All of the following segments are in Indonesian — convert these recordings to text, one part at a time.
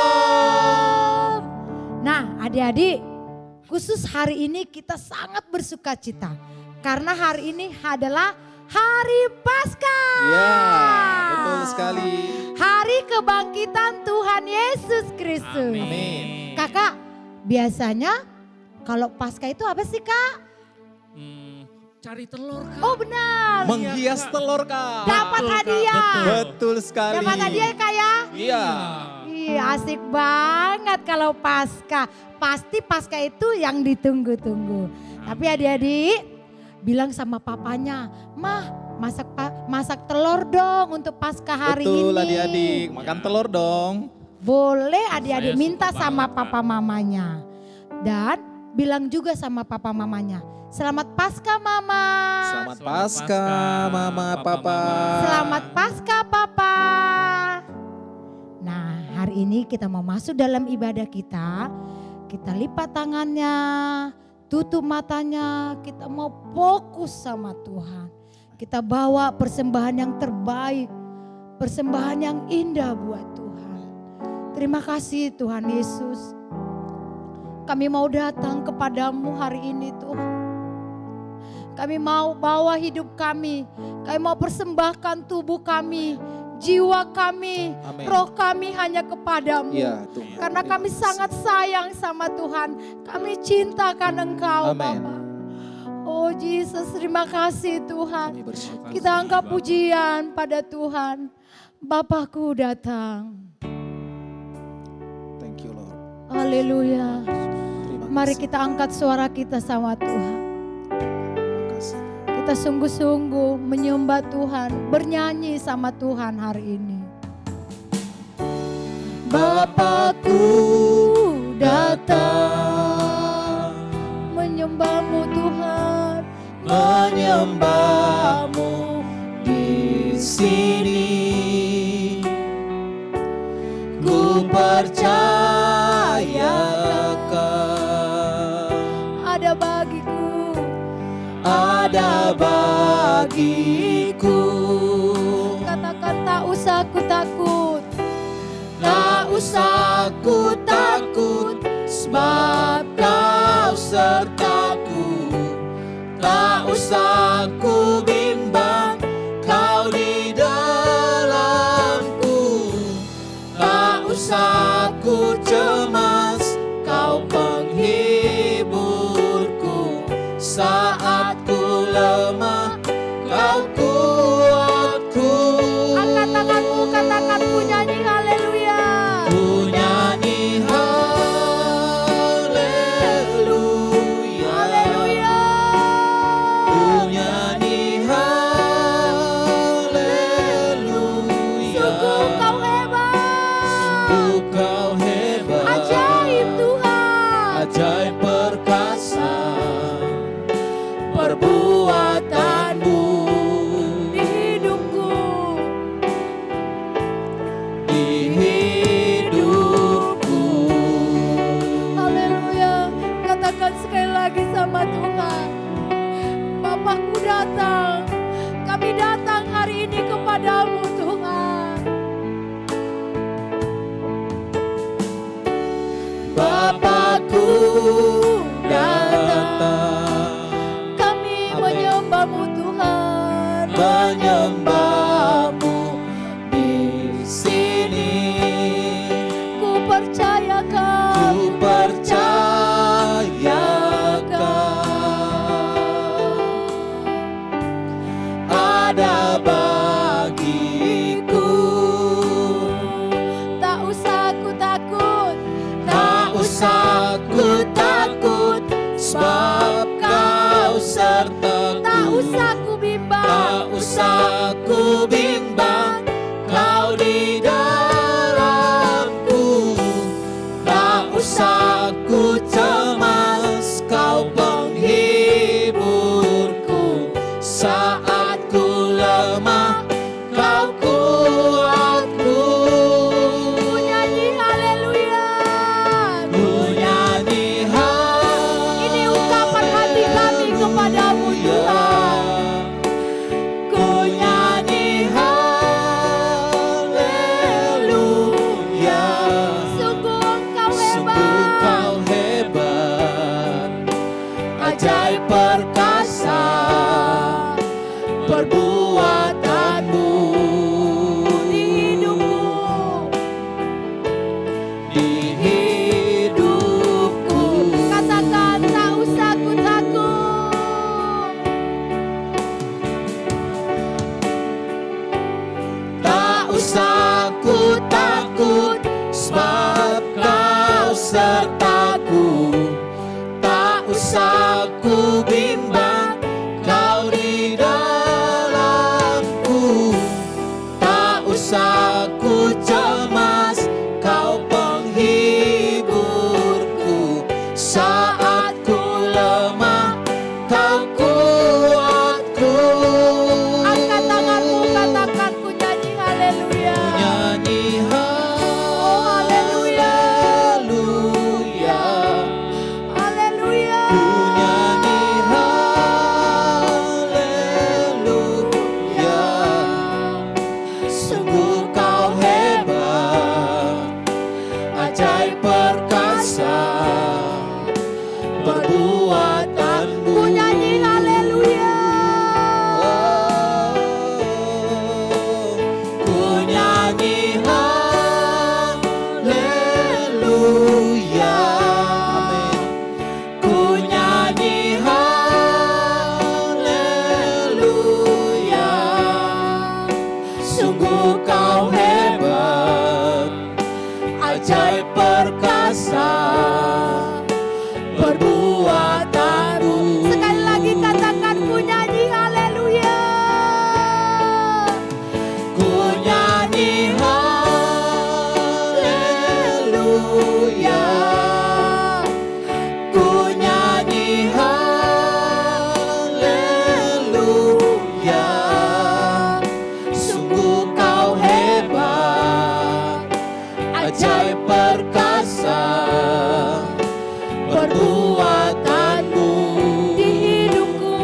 Shalom. Nah, adik-adik, khusus hari ini kita sangat bersuka cita. Karena hari ini adalah Hari Paskah. Ya, betul sekali. Hari kebangkitan Tuhan Yesus Kristus. Amin. Kakak, biasanya kalau Paskah itu apa sih, Kak? Cari telur, Kak. Oh, benar. Menghias telur, Kak. Dapat hadiah. Betul sekali. Dapat hadiah, Kak ya? Iya. Ih, asik banget kalau Paskah. Pasti Paskah itu yang ditunggu-tunggu. Tapi adik-adik bilang sama papanya, "Mah, masak telur dong untuk Paskah hari Betul ini." adik-adik, makan telur dong. Boleh adik-adik Saya minta suka sama banget, papa Kak. mamanya. Dan bilang juga sama papa mamanya, "Selamat Paskah Mama." Selamat Paskah, Mama, Papa. Selamat Paskah Papa. Nah, hari ini kita mau masuk dalam ibadah kita. Kita lipat tangannya, tutup matanya, kita mau fokus sama Tuhan. Kita bawa persembahan yang terbaik, persembahan yang indah buat Tuhan. Terima kasih Tuhan Yesus. Kami mau datang kepadamu hari ini Tuhan. Kami mau bawa hidup kami. Kami mau persembahkan tubuh kami, jiwa kami, Amin. roh kami hanya kepadamu. Iya, Tuhan. Karena kami sangat sayang sama Tuhan. Kami cintakan Engkau Amin. Bapa. Oh Yesus, terima kasih Tuhan. Kami bersyukur. Kita angkat pujian pada Tuhan. Bapakku datang. Thank you Lord. Haleluya. Terima Mari kasih. kita angkat suara kita sama Tuhan. Terima kasih. Kita sungguh-sungguh menyembah Tuhan, bernyanyi sama Tuhan hari ini. Bapakku datang, menyembahmu Tuhan, Menyembahmu di sini. Ku percayakan ada bagiku. ada bagiku. Katakan tak usah ku takut, Tak usah ku takut, sebab kau sertaku. Tak usah ku bimbang, kau di dalamku. Tak usah ku cemas, kau penghiburku. Saat ku lemah, kau kuatku. angkat tanganmu, katakan ku nyanyi haleluya. Ku nyanyi haleluya. usah ku takut, sebab Kau sertaku. Tak usah ku bimbang, Kau di dalamku. Tak usah ku cemas, Kau penghiburku. Saat ku lemah, Kau kuatku. Angkat tanganmu, katakan ku nyanyi haleluya. Nyanyi Oh haleluya. haleluya. Haleluya. Ku nyanyi haleluya. Sungguh Kau hebat, ajaib perkasa perbuatanmu. Ku nyanyi haleluya. Ku nyanyi haleluya. Amin. Ku nyanyi haleluya. Sungguh Kau hebat, ajaib perkasa perbuatanmu. Sekali lagi katakan ku nyanyi haleluya. Ku nyanyi haleluya. Ku nyanyi haleluya. Sungguh Kau hebat, ajaib perkasa perbuatanmu. Di hidupku,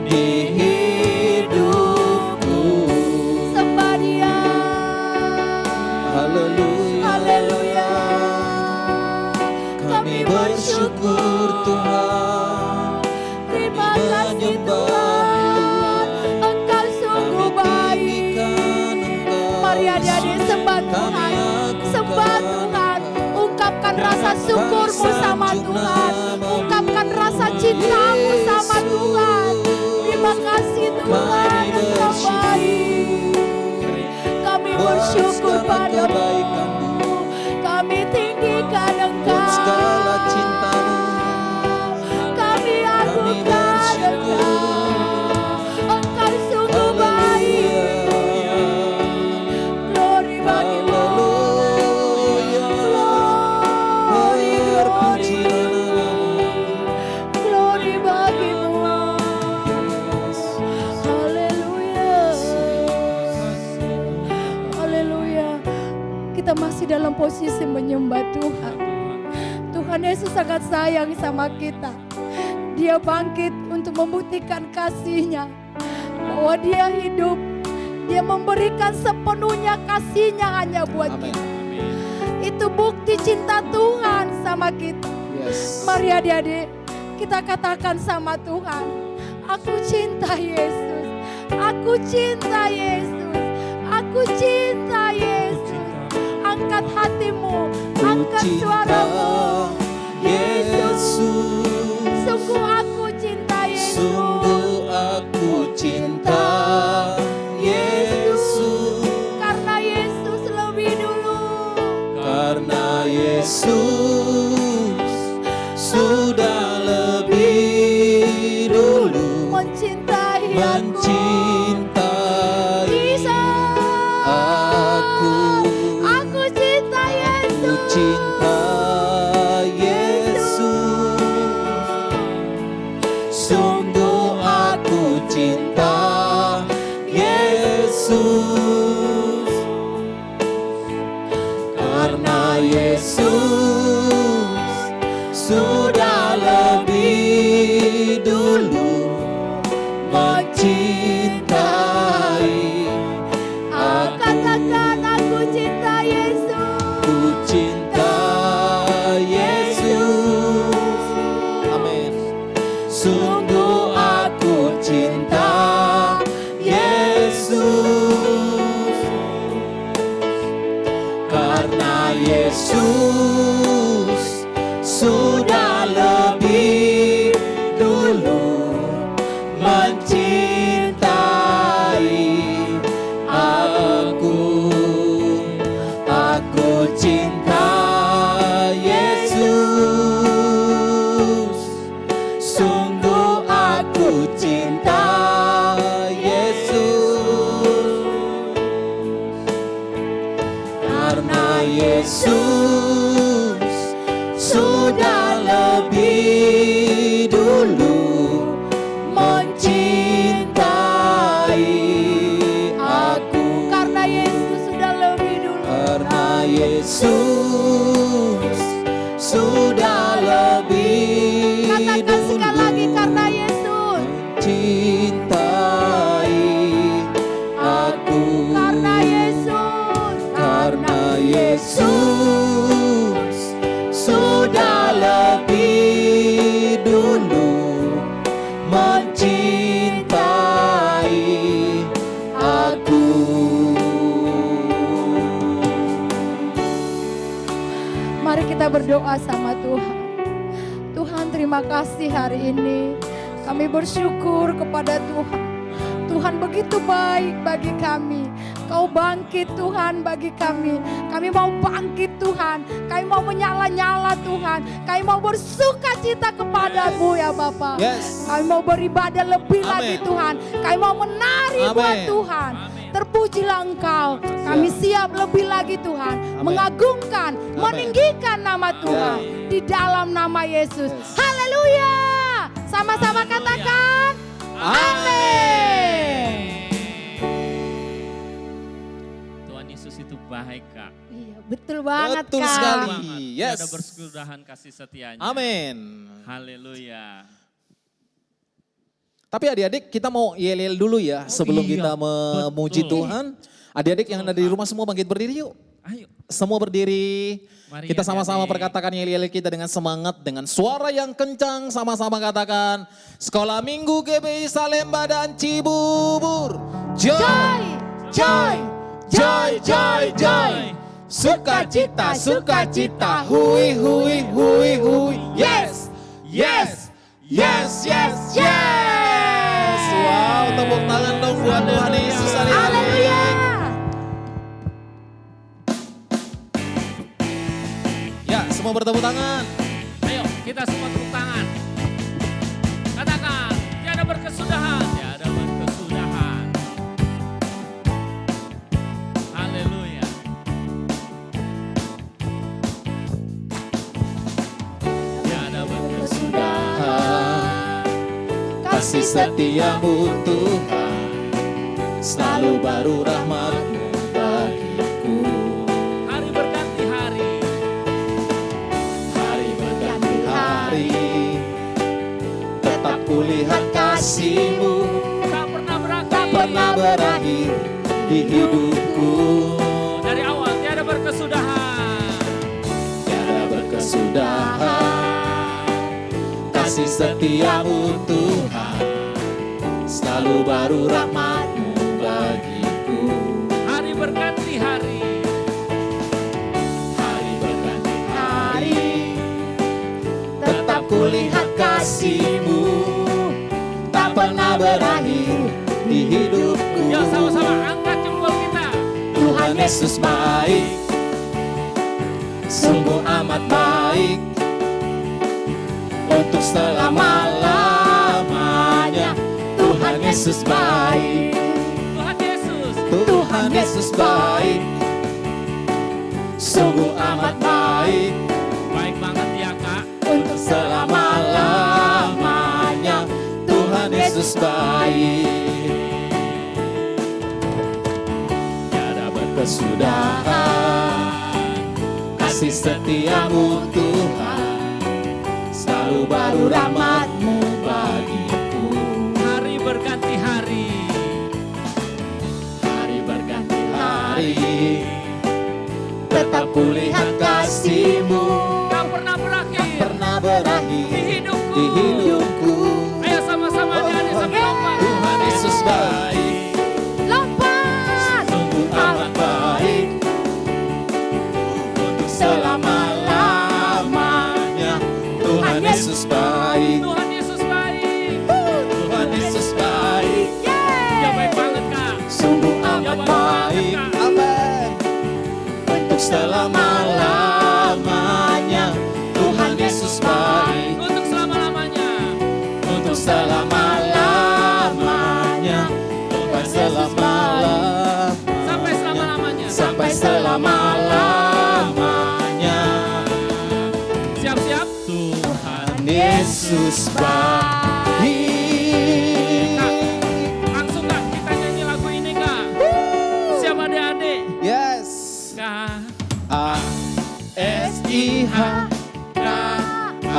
Di hidupku. sembah Dia. Haleluya. Haleluya. Kami bersyukur Tuhan. Terima kasih Tuhan, Engkau sungguh baik. Mari adik-adik sembah Tuhan, sembah Tuhan. Ungkapkan rasa syukurmu sama Tuhan, ungkapkan rasa cintamu sama Tuhan. Terima kasih Tuhan, Engkau baik. Kami bersyukur padamu, kami tinggikan Engkau. Segala cinta-Mu, Kami agungkan Engkau, Engkau sungguh baik. Glory bagimu, glory, glory, glory bagimu. Haleluya, haleluya. Kita masih dalam posisi menyembah Tuhan. Tuhan Yesus sangat sayang sama kita. Dia bangkit untuk membuktikan kasih-Nya, bahwa Dia hidup. Dia memberikan sepenuhnya kasih-Nya hanya buat kita. Itu bukti cinta Tuhan sama kita. Yes. Mari adik-adik, kita katakan sama Tuhan, aku cinta Yesus, aku cinta Yesus, aku cinta Yesus. Angkat hatimu, angkat suaramu. Yesus, sungguh aku cinta Yesus. Sungguh aku cinta Yesus. Karena Yesus lebih dulu. Karena Yesus sudah lebih dulu Mencintai aku. mencintai aku. Aku cinta Aku Yesus. cinta Yesus. Sungguh aku cinta Yesus. Karena Yesus sudah lebih dulu mencintai aku. Katakan aku cinta Yesus. Ku cinta Yesus. Amin. Sungguh aku cinta Yesus. Karena Yesus sudah lebih dulu mencintai Yesus sudah lebih dulu mencintai aku. Karena Yesus sudah lebih dulu. Karena Yesus sudah lebih Katakan sekali lagi, karena Yesus. mencintai aku. Karena Yesus. Karena Yesus sudah lebih dulu mencintai aku. Mari kita berdoa sama Tuhan. Tuhan, terima kasih hari ini. Kami bersyukur kepada Tuhan. Tuhan begitu baik bagi kami. Kau bangkit Tuhan bagi kami. Kami mau bangkit Tuhan. Kami mau menyala-nyala Tuhan. Kami mau bersuka cita kepadamu ya Bapa. Yes. Kami mau beribadah lebih Amin. lagi Tuhan. Kami mau menari Amin. buat Tuhan. Terpujilah Engkau. Kami siap lebih lagi Tuhan. Amin. Mengagungkan, meninggikan nama Tuhan. Di dalam nama Yesus. Haleluya. Sama-sama katakan. Amin. Tuhan Yesus itu baik, Kak. Iya, betul banget Betul Kak. sekali. Banget. Yes. Ada berkesudahan kasih setianya. Amin. Haleluya. Tapi adik-adik kita mau yel-yel dulu ya sebelum iya, kita memuji betul. Tuhan. Adik-adik yang ada di rumah semua bangkit berdiri yuk. Ayo. Semua berdiri. Mari Kita sama-sama adik-adik. perkatakan yel-yel kita dengan semangat, dengan suara yang kencang. Sama-sama katakan. Sekolah Minggu GBI Salemba dan Cibubur. Joy, joy, joy, joy, joy. Sukacita, sukacita. Hui, hui, hui, hui. Yes, yes, yes, yes, yes. Wow, tepuk tangan dong buat Tuhan Yesus hari ini. Haleluya. Ya, semua bertepuk tangan. Ayo kita semua tepuk tangan. Katakan, tiada berkesudahan. Tiada berkesudahan. Haleluya. Tiada berkesudahan. Kasih setiamu Tuhan, selalu baru rahmat-Mu bagiku. Hari berganti hari. Hari berganti hari, tetap kulihat kasih-Mu, Tak pernah berakhir. tak pernah berakhir di hidupku. Dari awal tiada berkesudahan. Tiada berkesudahan, kasih setiamu Tuhan, selalu baru rahmat-Mu bagiku. Hari berganti hari. Hari berganti hari, tetap kulihat kasih-Mu, tak pernah berakhir di hidupku. Ya sama-sama angkat jempol kita. Tuhan Yesus baik, sungguh amat baik, untuk selama-lamanya. Tuhan Yesus baik, Tuhan Yesus. Tuhan Yesus baik, sungguh amat baik, Baik banget ya Kak. untuk selama-lamanya. Tuhan Yesus baik. Tiada berkesudahan, kasih setiamu Tuhan, selalu baru rahmat-Mu bagiku. Hari berganti hari. Hari berganti hari, tetap kulihat kasih-Mu, Tak pernah berakhir. pernah berakhir Di hidupku. di hidupku. Ayo sama-sama adik-adik sambil lompat. Tuhan Yesus baik, Lompat. sungguh amat baik, untuk selama-lamanya. Tuhan Yesus baik, Tuhan Yesus baik. Tuhan Yesus baik, Ya baik banget Kak. sungguh amat baik. Amin. Untuk selama-lamanya. Tuhan Yesus baik, Untuk selama-lamanya. untuk selama-lamanya. Tuhan selama-lamanya. Sampai selama-lamanya. Sampai selama-lamanya. Yesus baik. Kak, langsung Kak, kita nyanyi lagu ini Kak. Siap adik-adik? Yes. Kak. A-S-I-H, K-A-S-I-H,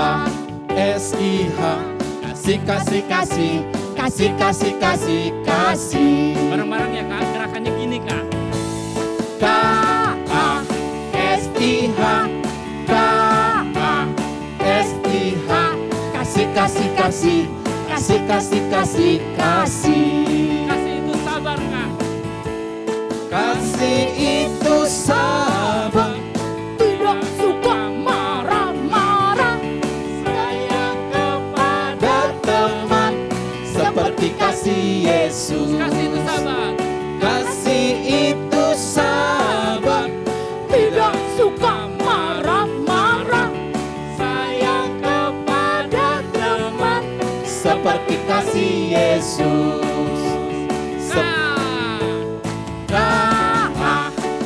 kasih, kasih, kasih, kasih, kasih, kasih, kasih. Bareng-bareng ya Kak, gerakannya gini Kak. K-A-S-I-H, K-A-S-I-H, kasih, kasih, kasih, kasih, kasih, kasih, kasih. Kasih itu sabar Kak. Kasih itu sabar, Tidak suka marah-marah. sayang kepada teman, seperti kasih Yesus. Kasih itu sabar. Kasih itu sabar, Tidak suka marah-marah. sayang kepada teman, seperti kasih Yesus.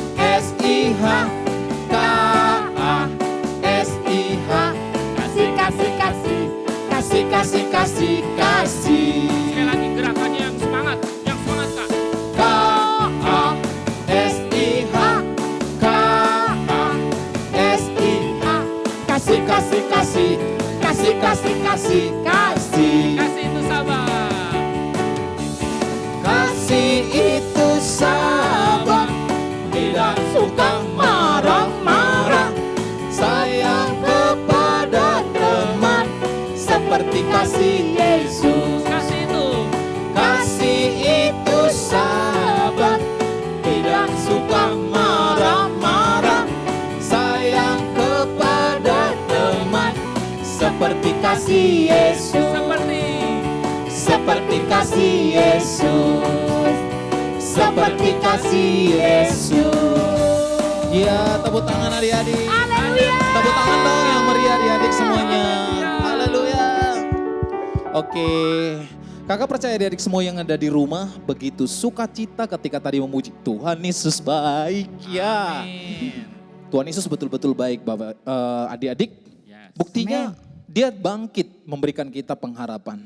K-A-S-I-H, K-A-S-I-H, kasih, kasih, kasih, kasih, kasih, kasih, kasih. Sekali lagi gerakannya yang semangat Kak. K-A-S-I-H, K-A-S-I-H, kasih, kasih, kasih, kasih, kasih, kasih, kasih. Kasih itu sabar. Kasih itu sabar, tidak suka marah-marah, sayang kepada teman, seperti kasih Yesus. Kasih itu. Kasih itu sabar, tidak suka marah-marah, sayang kepada teman, seperti kasih Yesus. Seperti kasih Yesus, seperti kasih Yesus. Ya, tepuk tangan adik-adik. Haleluya. Tepuk tangan dong yang meriah adik-adik semuanya. Haleluya. Oke, kakak percaya adik-adik semua yang ada di rumah begitu sukacita ketika tadi memuji Tuhan Yesus baik ya. Amin. Tuhan Yesus betul-betul baik Bapak, adik-adik. Yes. Buktinya dia bangkit memberikan kita pengharapan.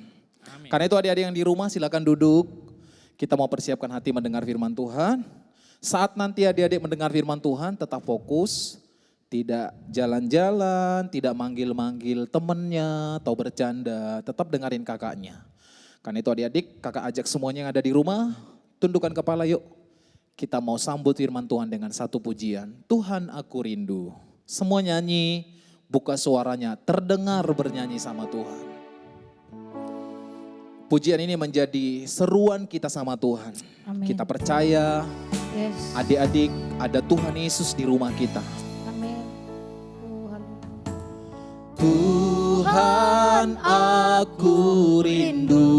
Amin. Karena itu adik-adik yang di rumah silakan duduk. Kita mau persiapkan hati mendengar firman Tuhan. Saat nanti adik-adik mendengar firman Tuhan tetap fokus. Tidak jalan-jalan, tidak manggil-manggil temennya atau bercanda. Tetap dengarin kakaknya. Karena itu adik-adik kakak ajak semuanya yang ada di rumah. Tundukkan kepala yuk. Kita mau sambut firman Tuhan dengan satu pujian. Tuhan aku rindu. Semua nyanyi, buka suaranya, terdengar bernyanyi sama Tuhan. Pujian ini menjadi seruan kita sama Tuhan. Amin. Kita percaya Yes. adik-adik ada Tuhan Yesus di rumah kita. Amin. Tuhan aku rindu.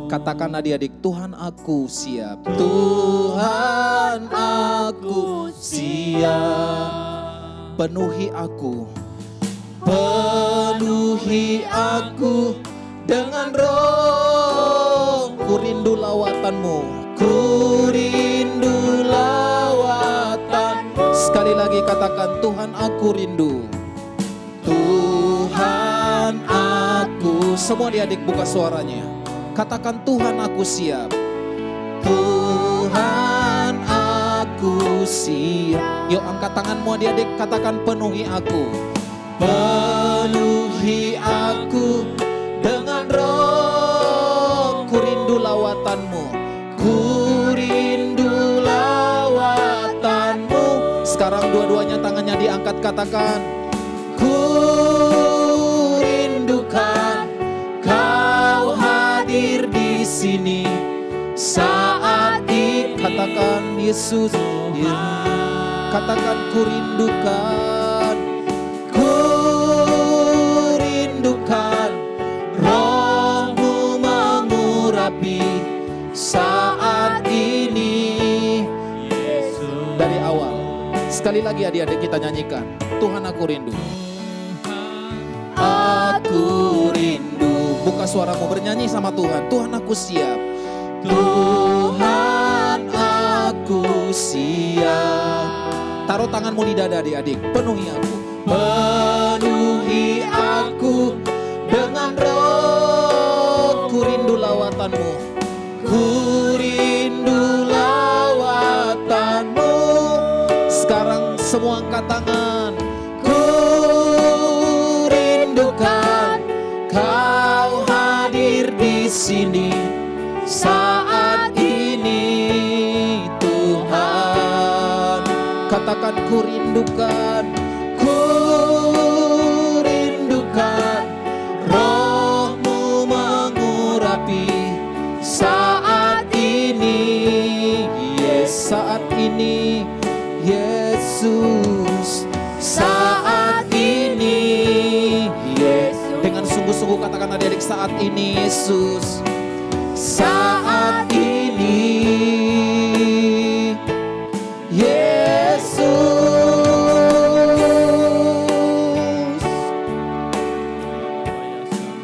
Katakan adik-adik, Tuhan aku siap. Tuhan aku siap. Penuhi aku. Penuhi aku dengan roh. Ku rindu lawatanmu. Ku rindu lawatanmu. Sekali lagi katakan, Tuhan aku rindu. Tuhan aku. Semua adik-adik buka suaranya. Katakan Tuhan aku siap. Tuhan aku siap. Yuk angkat tanganmu adik-adik, katakan penuhi aku. Penuhi aku dengan roh. Ku rindu lawatanmu. Ku rindu lawatanmu. Sekarang dua-duanya tangannya diangkat, katakan. Ku rindukan Kau hadir di sini saat ini. Katakan Yesus, katakan ku rindukan, ku rindukan Roh-Mu mengurapi saat ini. Dari awal, sekali lagi adik-adik kita nyanyikan. Tuhan aku rindu. Aku rindu. Buka suaramu bernyanyi sama Tuhan. Tuhan aku siap. Tuhan aku siap. Taruh tanganmu di dada adik-adik. Penuhi aku. Penuhi aku dengan Semua angkat tangan. Ku rindukan Kau hadir di sini saat ini Tuhan. Katakan ku rindukan Roh-Mu mengurapi saat ini. Yes, saat ini Yesus, saat ini Yesus. Dengan sungguh-sungguh katakan adik-adik, saat ini Yesus, saat ini Yesus.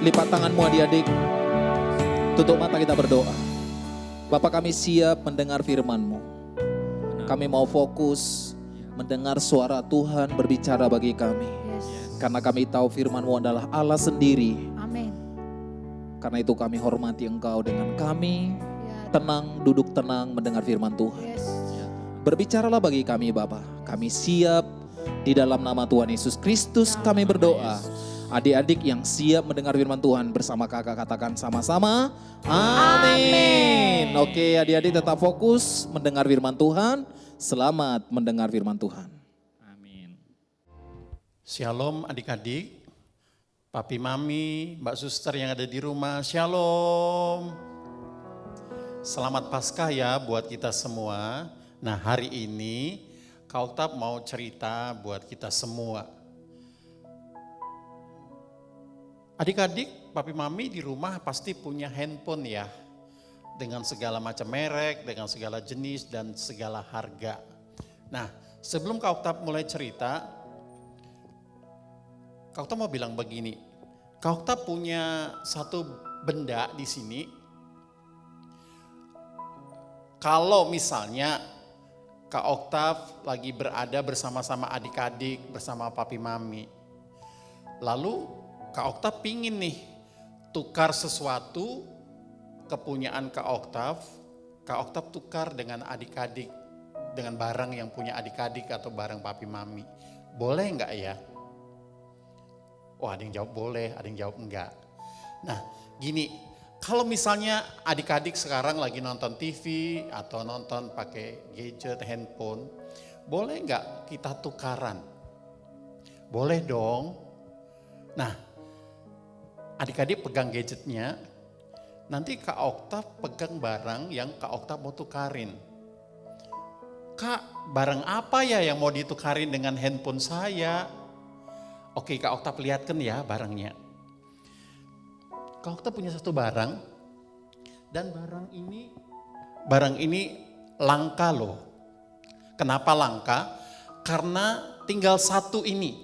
Lipat tanganmu adik-adik, tutup mata, kita berdoa. Bapa, kami siap mendengar firman-Mu. Kami mau fokus mendengar suara Tuhan berbicara bagi kami. Karena kami tahu firman-Mu adalah Allah sendiri. Amin. Karena itu kami hormati Engkau dengan kami tenang, duduk tenang mendengar firman Tuhan. Berbicaralah bagi kami Bapa. Kami siap di dalam nama Tuhan Yesus Kristus kami berdoa. Adik-adik yang siap mendengar firman Tuhan bersama kakak katakan sama-sama. Amin. Oke, adik-adik tetap fokus mendengar firman Tuhan. Selamat mendengar firman Tuhan. Amin. Shalom adik-adik, papi mami, mbak suster yang ada di rumah, shalom. Selamat Paskah ya buat kita semua. Nah hari ini Kak Oktap mau cerita buat kita semua. Adik-adik, papi mami di rumah pasti punya handphone ya. Dengan segala macam merek, dengan segala jenis dan segala harga. Nah sebelum Kak Oktap mulai cerita, Kak Oktap mau bilang begini, Kak Oktap punya satu benda di sini. Kalau misalnya Kak Oktap lagi berada bersama-sama adik-adik, bersama papi mami. Lalu Kak Oktap pingin nih tukar sesuatu kepunyaan Kak Oktap tukar dengan adik-adik, dengan barang yang punya adik-adik atau barang papi mami. Boleh enggak ya? Oh ada yang jawab boleh, ada yang jawab enggak. Nah gini, kalau misalnya adik-adik sekarang lagi nonton TV atau nonton pakai gadget, handphone, boleh enggak kita tukaran? Boleh dong. Nah adik-adik pegang gadgetnya, nanti Kak Oktap pegang barang yang Kak Oktap mau tukarin. Kak, barang apa ya yang mau ditukarin dengan handphone saya? Oke, Kak Oktap lihatkan ya barangnya. Kak Oktap punya satu barang, dan barang ini langka loh. Kenapa langka? Karena tinggal satu ini.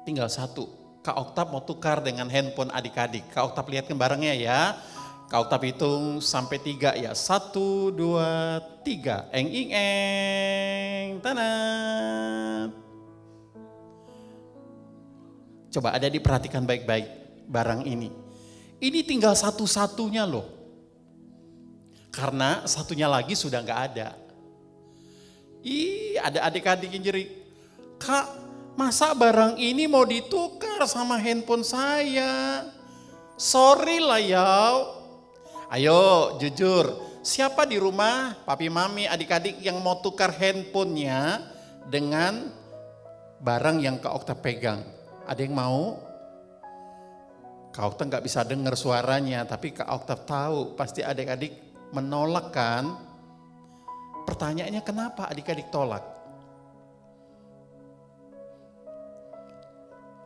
Tinggal satu. Kak Oktap mau tukar dengan handphone adik-adik. Kak Oktap lihatkan barangnya ya. Kak Oktap hitung sampai 3 ya. 1, 2, 3. Eng ing eng. Tanat. Coba ada diperhatikan baik-baik barang ini. Ini tinggal satu-satunya loh. Karena satunya lagi sudah nggak ada. Ada adik-adik yang jerit. Kak, masa barang ini mau ditukar sama handphone saya? Sorry lah ya. Ayo jujur, siapa di rumah, papi mami, adik-adik yang mau tukar handphonenya dengan barang yang Kak Oktap pegang? Ada yang mau? Kak Oktap gak bisa dengar suaranya, tapi Kak Oktap tahu pasti adik-adik menolak kan? Pertanyaannya kenapa adik-adik tolak?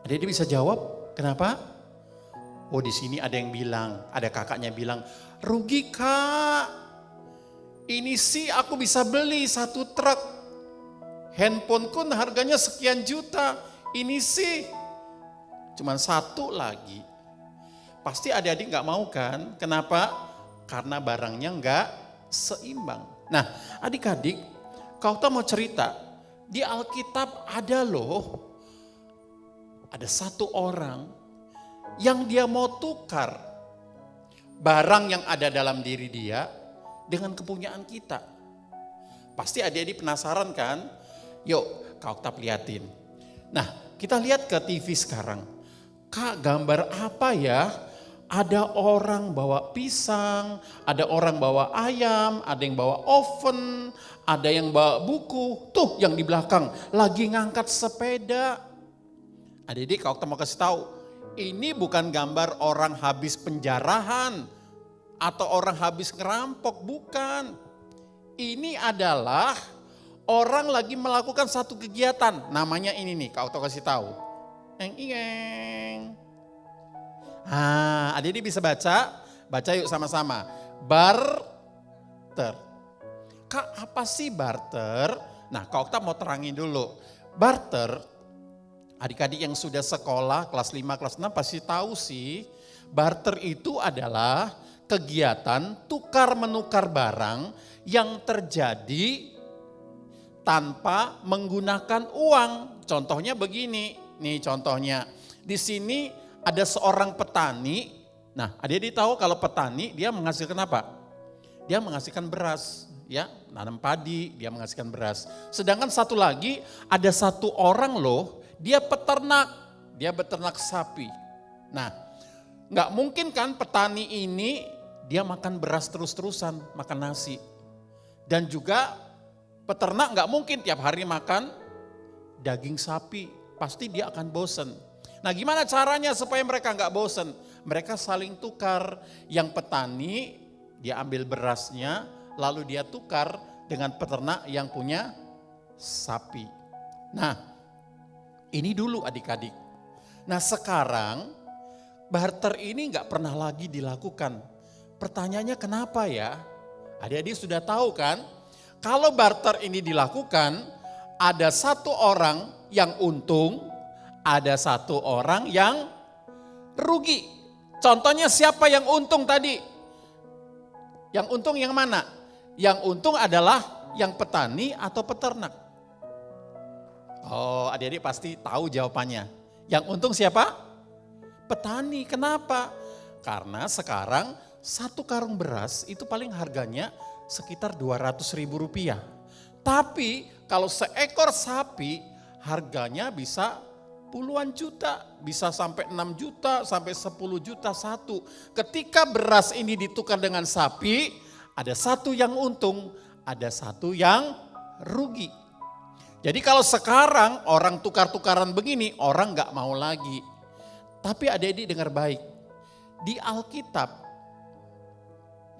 Adik-adik bisa jawab, kenapa? Oh di sini ada yang bilang, ada kakaknya bilang, rugi Kak, ini sih aku bisa beli 1 truk. Handphone kun harganya sekian juta, ini sih cuman 1 lagi. Pasti adik-adik gak mau kan, kenapa? Karena barangnya gak seimbang. Nah adik-adik, Kak Oktap mau cerita, di Alkitab ada loh, ada satu orang yang dia mau tukar barang yang ada dalam diri dia dengan kepunyaan kita. Pasti adik-adik penasaran kan? Yuk, Kak Oktav liatin. Nah, kita lihat ke TV sekarang. Kak, gambar apa ya? Ada orang bawa pisang, ada orang bawa ayam, ada yang bawa oven, ada yang bawa buku. Tuh yang di belakang lagi ngangkat sepeda. Adik-adik, Kak Oktav mau kasih tahu, ini bukan gambar orang habis penjarahan atau orang habis ngerampok, bukan. Ini adalah orang lagi melakukan satu kegiatan, namanya ini nih, Kak Oktav kasih tahu. Eng. Adik-adik bisa baca yuk sama-sama. Barter. Kak, apa sih barter? Nah, Kak Oktav mau terangin dulu. Barter, adik-adik yang sudah sekolah kelas 5, kelas 6 pasti tahu sih. Barter itu adalah kegiatan tukar menukar barang yang terjadi tanpa menggunakan uang. Contohnya begini, nih contohnya. Di sini ada seorang petani. Nah, adik-adik tahu kalau petani dia menghasilkan apa? Dia menghasilkan beras, ya, nanam padi, dia menghasilkan beras. Sedangkan satu lagi ada satu orang loh, dia peternak, dia beternak sapi. Nah, nggak mungkin kan petani ini dia makan beras terus-terusan, makan nasi. Dan juga peternak nggak mungkin tiap hari makan daging sapi, pasti dia akan bosen. Nah, gimana caranya supaya mereka nggak bosen? Mereka saling tukar. Yang petani dia ambil berasnya, lalu dia tukar dengan peternak yang punya sapi. Nah, ini dulu adik-adik. Nah, sekarang barter ini nggak pernah lagi dilakukan. Pertanyaannya kenapa ya? Adik-adik sudah tahu kan? Kalau barter ini dilakukan, ada satu orang yang untung, ada satu orang yang rugi. Contohnya siapa yang untung tadi? Yang untung yang mana? Yang untung adalah yang petani atau peternak. Oh, adik-adik pasti tahu jawabannya. Yang untung siapa? Petani. Kenapa? Karena sekarang satu karung beras itu paling harganya sekitar Rp200.000. Tapi kalau seekor sapi harganya bisa puluhan juta, bisa sampai 6 juta, sampai 10 juta satu. Ketika beras ini ditukar dengan sapi, ada satu yang untung, ada satu yang rugi. Jadi kalau sekarang orang tukar-tukaran begini, orang gak mau lagi. Tapi adik-adik dengar baik, di Alkitab,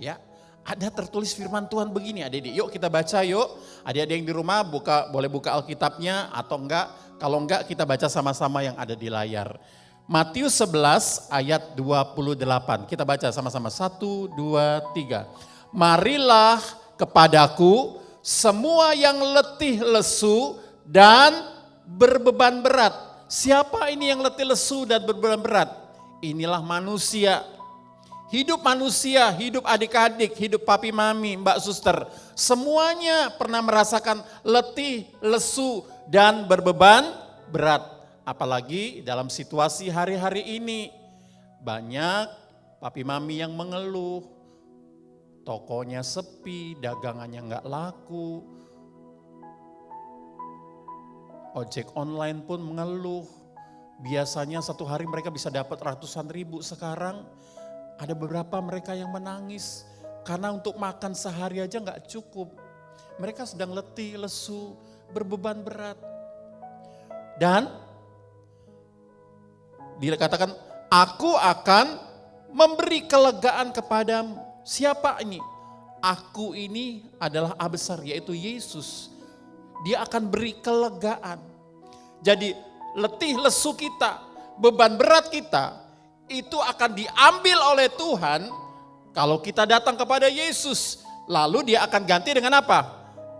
ya, ada tertulis firman Tuhan begini adik-adik. Yuk kita baca yuk. Adik-adik yang di rumah boleh buka Alkitabnya atau enggak. Kalau enggak kita baca sama-sama yang ada di layar. Matius 11 ayat 28. Kita baca sama-sama. 1, 2, 3. Marilah kepadaku semua yang letih lesu dan berbeban berat. Siapa ini yang letih lesu dan berbeban berat? Inilah manusia. Hidup manusia, hidup adik-adik, hidup papi mami, mbak suster. Semuanya pernah merasakan letih, lesu, dan berbeban berat. Apalagi dalam situasi hari-hari ini. Banyak papi mami yang mengeluh. Tokonya sepi, dagangannya nggak laku. Ojek online pun mengeluh. Biasanya satu hari mereka bisa dapat ratusan ribu, sekarang ada beberapa mereka yang menangis karena untuk makan sehari aja nggak cukup. Mereka sedang letih, lesu, berbeban berat. Dan dikatakan, aku akan memberi kelegaan kepadamu. Siapa ini? Aku ini adalah A besar, yaitu Yesus. Dia akan beri kelegaan. Jadi letih lesu kita, beban berat kita, itu akan diambil oleh Tuhan kalau kita datang kepada Yesus. Lalu dia akan ganti dengan apa?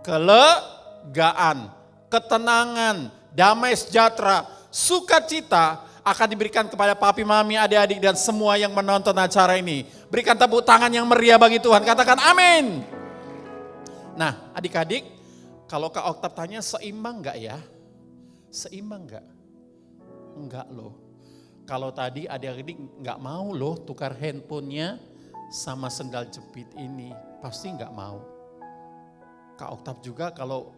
Kelegaan, ketenangan, damai sejahtera, sukacita akan diberikan kepada papi, mami, adik-adik dan semua yang menonton acara ini. Berikan tepuk tangan yang meriah bagi Tuhan. Katakan amin. Nah adik-adik, kalau Kak Oktav tanya seimbang enggak ya? Seimbang enggak? Enggak loh. Kalau tadi adik-adik nggak mau loh tukar handphonenya sama sendal jepit ini, pasti nggak mau. Kak Oktav juga kalau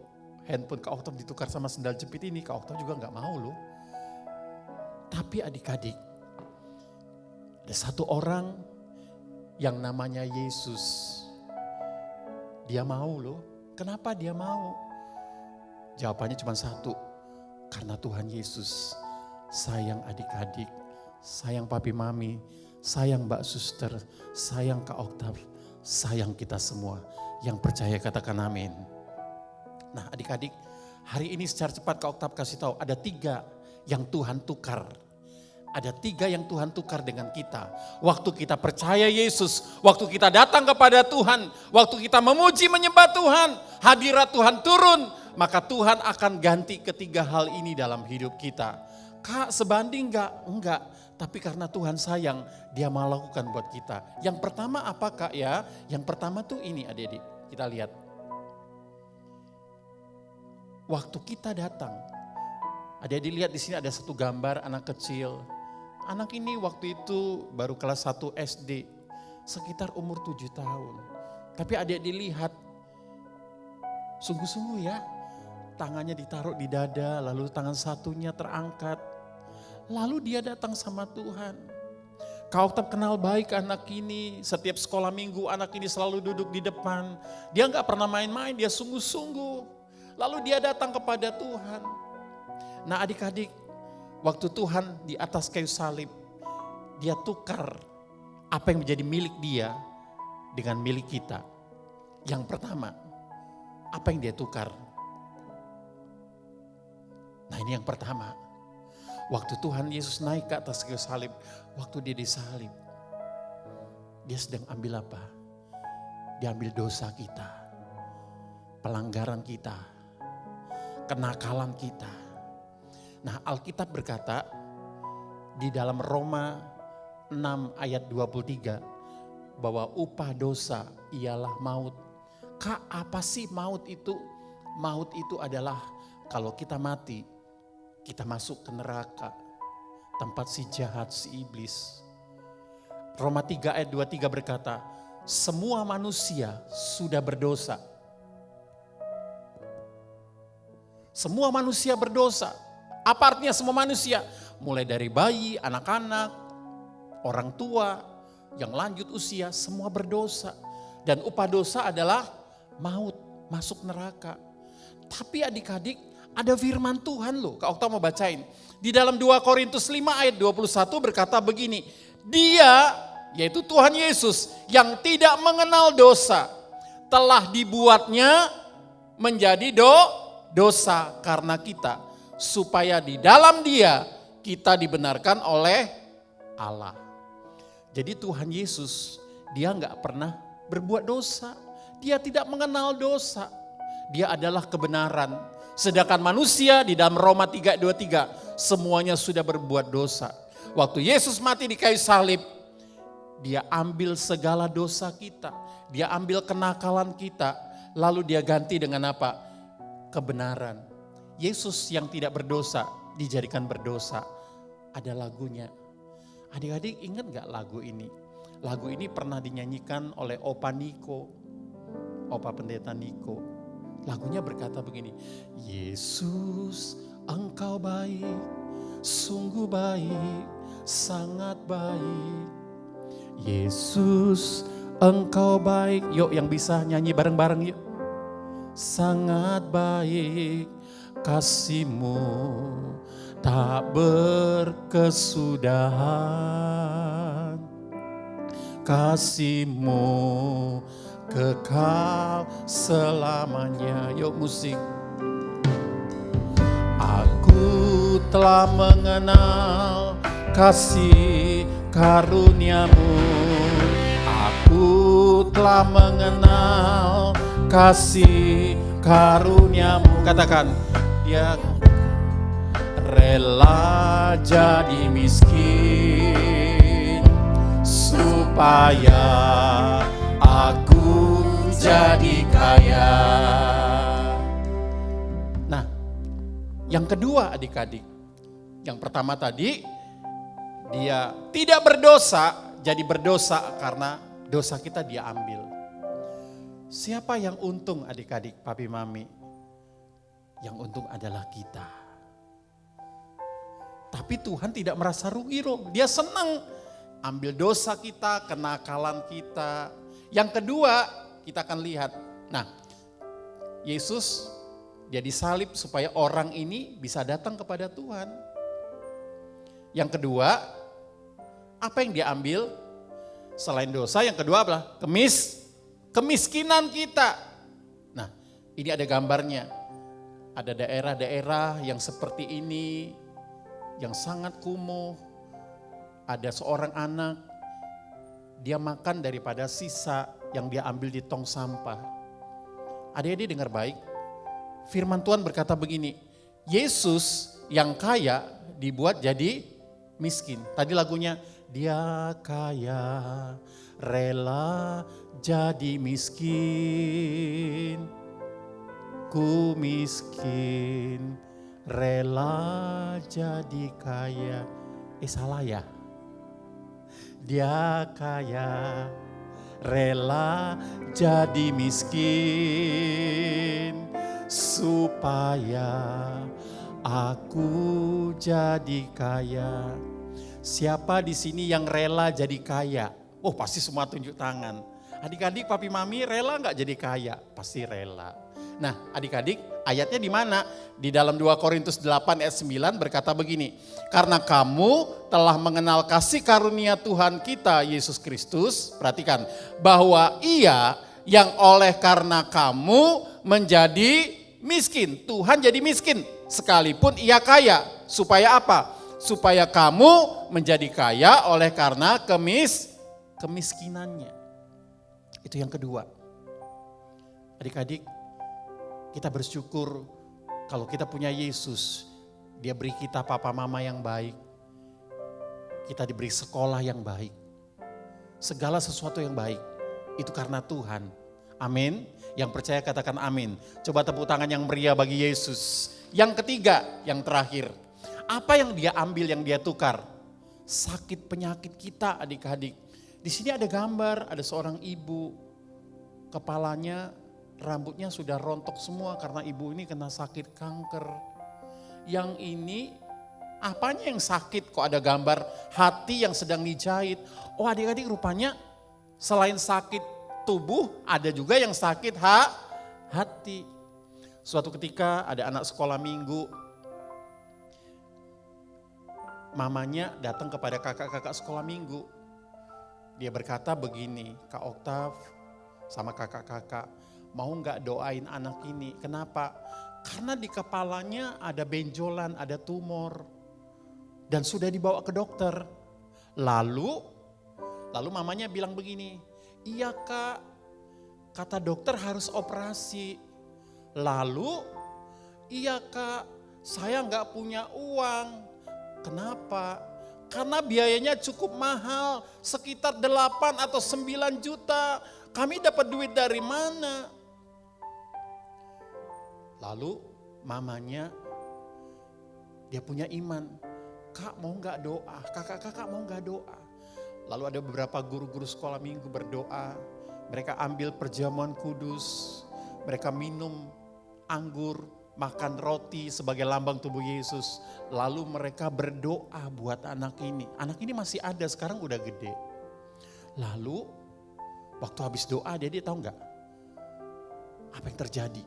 handphone Kak Oktav ditukar sama sendal jepit ini, Kak Oktav juga nggak mau loh. Tapi adik-adik, ada satu orang yang namanya Yesus. Dia mau loh. Kenapa dia mau? Jawabannya cuma satu. Karena Tuhan Yesus sayang adik-adik, sayang papi mami, sayang Mbak Suster, sayang Kak Oktav, sayang kita semua. Yang percaya katakan amin. Nah adik-adik, hari ini secara cepat Kak Oktav kasih tahu ada 3 yang Tuhan tukar. Ada 3 yang Tuhan tukar dengan kita. Waktu kita percaya Yesus, waktu kita datang kepada Tuhan, waktu kita memuji menyembah Tuhan, hadirat Tuhan turun, maka Tuhan akan ganti ketiga hal ini dalam hidup kita. Kak sebanding enggak? Enggak. Tapi karena Tuhan sayang, dia mau lakukan buat kita. Yang pertama apa Kak ya? Yang pertama tuh ini adik-adik, kita lihat. Waktu kita datang, adik-adik lihat di sini ada satu gambar anak kecil. Anak ini waktu itu baru kelas 1 SD, sekitar umur 7 tahun. Tapi adik-adik lihat, sungguh-sungguh ya, tangannya ditaruh di dada, lalu tangan satunya terangkat. Lalu dia datang sama Tuhan. Kak Oktav kenal baik anak ini, setiap sekolah minggu anak ini selalu duduk di depan. Dia gak pernah main-main, dia sungguh-sungguh. Lalu dia datang kepada Tuhan. Nah adik-adik, waktu Tuhan di atas kayu salib, dia tukar apa yang menjadi milik dia dengan milik kita. Yang pertama, apa yang dia tukar? Nah ini yang pertama, waktu Tuhan Yesus naik ke atas kayu salib, waktu dia disalib, dia sedang ambil apa? Dia ambil dosa kita, pelanggaran kita, kenakalan kita. Nah Alkitab berkata di dalam Roma 6 ayat 23 bahwa upah dosa ialah maut. Kak apa sih maut itu? Maut itu adalah kalau kita mati, kita masuk ke neraka, tempat si jahat, si iblis. Roma 3 ayat 23 berkata, semua manusia sudah berdosa. Semua manusia berdosa. Apa artinya semua manusia? Mulai dari bayi, anak-anak, orang tua, yang lanjut usia, semua berdosa. Dan upah dosa adalah maut, masuk neraka. Tapi adik-adik, ada firman Tuhan loh, Kak Oktav mau bacain. Di dalam 2 Korintus 5 ayat 21 berkata begini, Dia, yaitu Tuhan Yesus, yang tidak mengenal dosa, telah dibuatnya menjadi dosa karena kita, supaya di dalam Dia kita dibenarkan oleh Allah. Jadi Tuhan Yesus, dia gak pernah berbuat dosa. Dia tidak mengenal dosa. Dia adalah kebenaran. Sedangkan manusia di dalam Roma 3:23 semuanya sudah berbuat dosa. Waktu Yesus mati di kayu salib, dia ambil segala dosa kita. Dia ambil kenakalan kita. Lalu dia ganti dengan apa? Kebenaran. Yesus yang tidak berdosa dijadikan berdosa. Ada lagunya. Adik-adik ingat gak lagu ini? Lagu ini pernah dinyanyikan oleh Opa Niko. Opa Pendeta Niko. Lagunya berkata begini, Yesus engkau baik, sungguh baik, sangat baik. Yesus engkau baik. Yuk yang bisa nyanyi bareng-bareng yuk. Sangat baik kasih-Mu tak berkesudahan. Kasih-Mu kekal selamanya. Yuk musik. Aku telah mengenal kasih karunia-Mu. Aku telah mengenal kasih karunia-Mu. Katakan, dia rela jadi miskin supaya aku jadi kaya. Nah, yang kedua adik-adik. Yang pertama tadi, dia tidak berdosa, jadi berdosa karena dosa kita dia ambil. Siapa yang untung adik-adik, papi mami? Yang untung adalah kita. Tapi Tuhan tidak merasa rugi loh. Dia senang ambil dosa kita, kenakalan kita. Yang kedua, kita akan lihat. Nah, Yesus dia disalib supaya orang ini bisa datang kepada Tuhan. Yang kedua, apa yang dia ambil? Selain dosa, yang kedua apa? Kemiskinan kita. Nah, ini ada gambarnya. Ada daerah-daerah yang seperti ini, yang sangat kumuh. Ada seorang anak, dia makan daripada sisa yang dia ambil di tong sampah. Adik-adik dengar baik, firman Tuhan berkata begini, Yesus yang kaya dibuat jadi miskin. Tadi lagunya, dia kaya rela jadi miskin, ku miskin rela jadi kaya. Salah ya. Dia kaya rela jadi miskin supaya aku jadi kaya. Siapa di sini yang rela jadi kaya? Oh, pasti semua tunjuk tangan. Adik-adik, papi mami rela nggak jadi kaya? Pasti rela. Nah, adik-adik, ayatnya di mana? Di dalam 2 Korintus 8 ayat 9 berkata begini. Karena kamu telah mengenal kasih karunia Tuhan kita Yesus Kristus, perhatikan, bahwa Ia yang oleh karena kamu menjadi miskin. Tuhan jadi miskin sekalipun Ia kaya. Supaya apa? Supaya kamu menjadi kaya oleh karena kemiskinannya. Itu yang kedua. Adik-adik, kita bersyukur kalau kita punya Yesus. Dia beri kita papa mama yang baik. Kita diberi sekolah yang baik. Segala sesuatu yang baik. Itu karena Tuhan. Amin. Yang percaya katakan amin. Coba tepuk tangan yang meriah bagi Yesus. Yang ketiga, yang terakhir. Apa yang dia ambil, yang dia tukar? Sakit penyakit kita adik-adik. Di sini ada gambar, ada seorang ibu. Kepalanya, rambutnya sudah rontok semua karena ibu ini kena sakit kanker. Yang ini, apanya yang sakit? Kok ada gambar hati yang sedang dijahit? Oh adik-adik, rupanya selain sakit tubuh, ada juga yang sakit hati. Suatu ketika ada anak sekolah minggu, mamanya datang kepada kakak-kakak sekolah minggu. Dia berkata begini, Kak Oktav sama kakak-kakak, mau gak doain anak ini? Kenapa? Karena di kepalanya ada benjolan, ada tumor. Dan sudah dibawa ke dokter. Lalu mamanya bilang begini, iya Kak, kata dokter harus operasi. Lalu, iya Kak, saya gak punya uang. Kenapa? Karena biayanya cukup mahal, sekitar 8 atau 9 juta. Kami dapat duit dari mana? Lalu mamanya, dia punya iman. Kak mau gak doa? Kakak-kakak mau gak doa? Lalu ada beberapa guru-guru sekolah minggu berdoa. Mereka ambil perjamuan kudus. Mereka minum anggur, makan roti sebagai lambang tubuh Yesus. Lalu mereka berdoa buat anak ini. Anak ini masih ada, sekarang udah gede. Lalu waktu habis doa dia tahu gak? Apa yang terjadi?